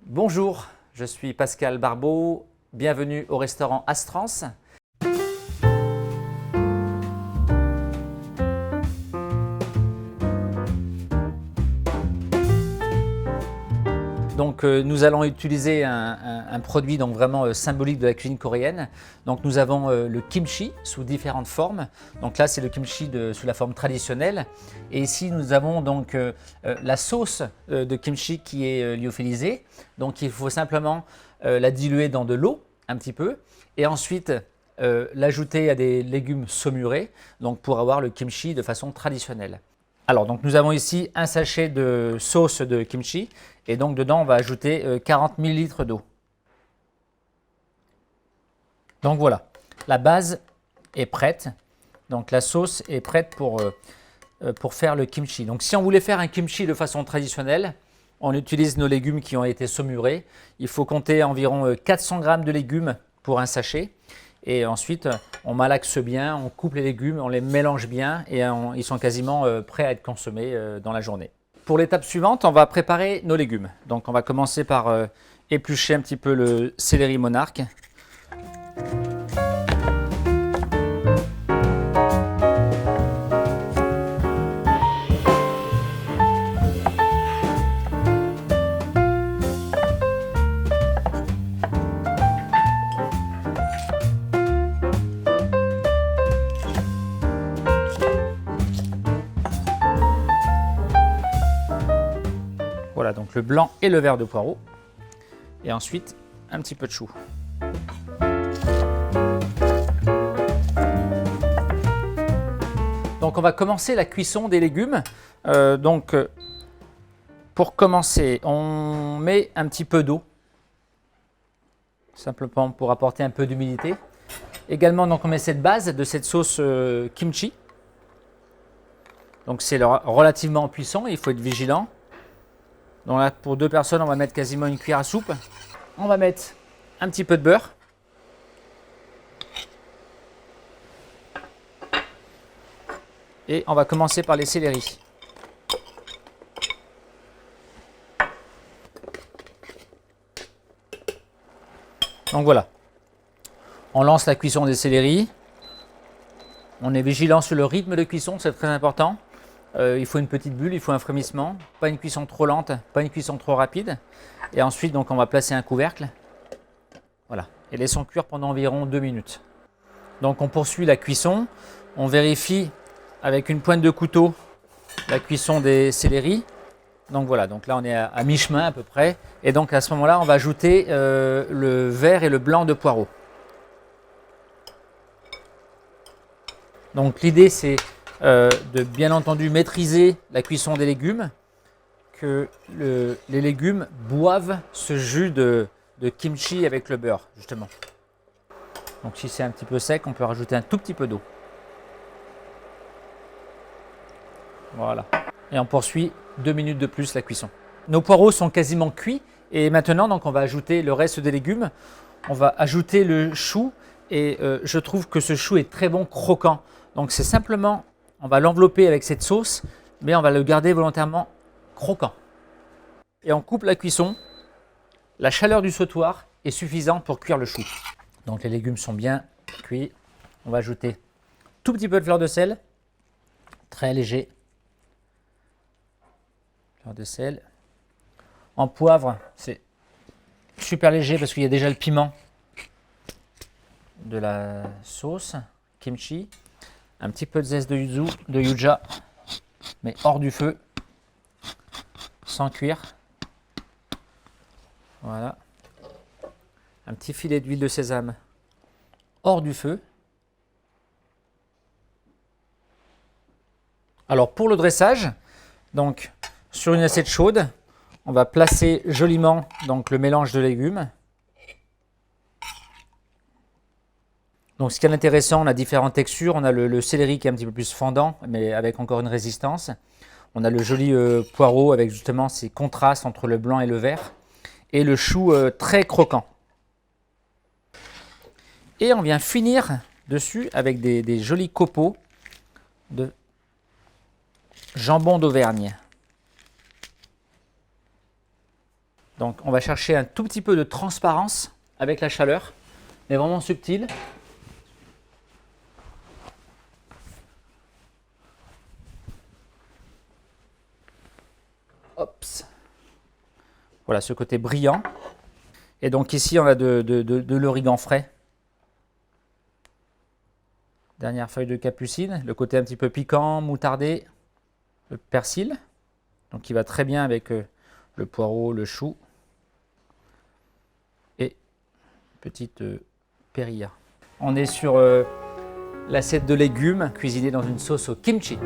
Bonjour, je suis Pascal Barbeau, bienvenue au restaurant Astrance. Donc nous allons utiliser un produit donc vraiment symbolique de la cuisine coréenne. Donc nous avons le kimchi sous différentes formes. Donc là c'est le kimchi sous la forme traditionnelle. Et ici nous avons donc la sauce de kimchi qui est lyophilisée. Donc il faut simplement la diluer dans de l'eau un petit peu et ensuite l'ajouter à des légumes saumurés donc pour avoir le kimchi de façon traditionnelle. Alors, donc nous avons ici un sachet de sauce de kimchi et donc dedans on va ajouter 40 ml d'eau. Donc voilà, la base est prête. Donc la sauce est prête pour faire le kimchi. Donc si on voulait faire un kimchi de façon traditionnelle, on utilise nos légumes qui ont été saumurés. Il faut compter environ 400 g de légumes pour un sachet. Et ensuite, on malaxe bien, on coupe les légumes, on les mélange bien et ils sont quasiment prêts à être consommés dans la journée. Pour l'étape suivante, on va préparer nos légumes. Donc on va commencer par éplucher un petit peu le céleri monarque. Voilà, donc le blanc et le vert de poireau. Et ensuite, un petit peu de chou. Donc on va commencer la cuisson des légumes. Pour commencer, on met un petit peu d'eau. Simplement pour apporter un peu d'humidité. Également, donc, on met cette base de cette sauce kimchi. Donc c'est relativement puissant, il faut être vigilant. Donc là, pour 2 personnes, on va mettre quasiment une cuillère à soupe. On va mettre un petit peu de beurre. Et on va commencer par les céleris. Donc voilà. On lance la cuisson des céleris. On est vigilant sur le rythme de cuisson, c'est très important. Il faut une petite bulle, il faut un frémissement, pas une cuisson trop lente, pas une cuisson trop rapide. Et ensuite, donc, on va placer un couvercle. Voilà. Et laissons cuire pendant environ 2 minutes. Donc on poursuit la cuisson. On vérifie avec une pointe de couteau la cuisson des céleris. Donc voilà, donc là on est à mi-chemin à peu près. Et donc à ce moment-là, on va ajouter le vert et le blanc de poireau. Donc l'idée c'est de bien entendu maîtriser la cuisson des légumes, que les légumes boivent ce jus de kimchi avec le beurre justement. Donc si c'est un petit peu sec, on peut rajouter un tout petit peu d'eau. Voilà. Et on poursuit 2 minutes de plus la cuisson. Nos poireaux sont quasiment cuits et maintenant donc on va ajouter le reste des légumes. On va ajouter le chou et je trouve que ce chou est très bon croquant. Donc c'est simplement, on va l'envelopper avec cette sauce, mais on va le garder volontairement croquant. Et on coupe la cuisson. La chaleur du sautoir est suffisante pour cuire le chou. Donc les légumes sont bien cuits. On va ajouter tout petit peu de fleur de sel, très léger. Fleur de sel. En poivre, c'est super léger parce qu'il y a déjà le piment de la sauce kimchi. Un petit peu de zeste de yuzu, de yuja, mais hors du feu, sans cuire. Voilà. Un petit filet d'huile de sésame hors du feu. Alors pour le dressage, donc sur une assiette chaude, on va placer joliment donc, le mélange de légumes. Donc ce qui est intéressant, on a différentes textures. On a le céleri qui est un petit peu plus fendant, mais avec encore une résistance. On a le joli poireau avec justement ces contrastes entre le blanc et le vert. Et le chou très croquant. Et on vient finir dessus avec des jolis copeaux de jambon d'Auvergne. Donc on va chercher un tout petit peu de transparence avec la chaleur, mais vraiment subtil. Hop. Voilà ce côté brillant. Et donc ici on a de l'origan frais. Dernière feuille de capucine, le côté un petit peu piquant, moutardé, le persil, donc qui va très bien avec le poireau, le chou et petite périlla. On est sur l'assiette de légumes cuisinée dans une sauce au kimchi.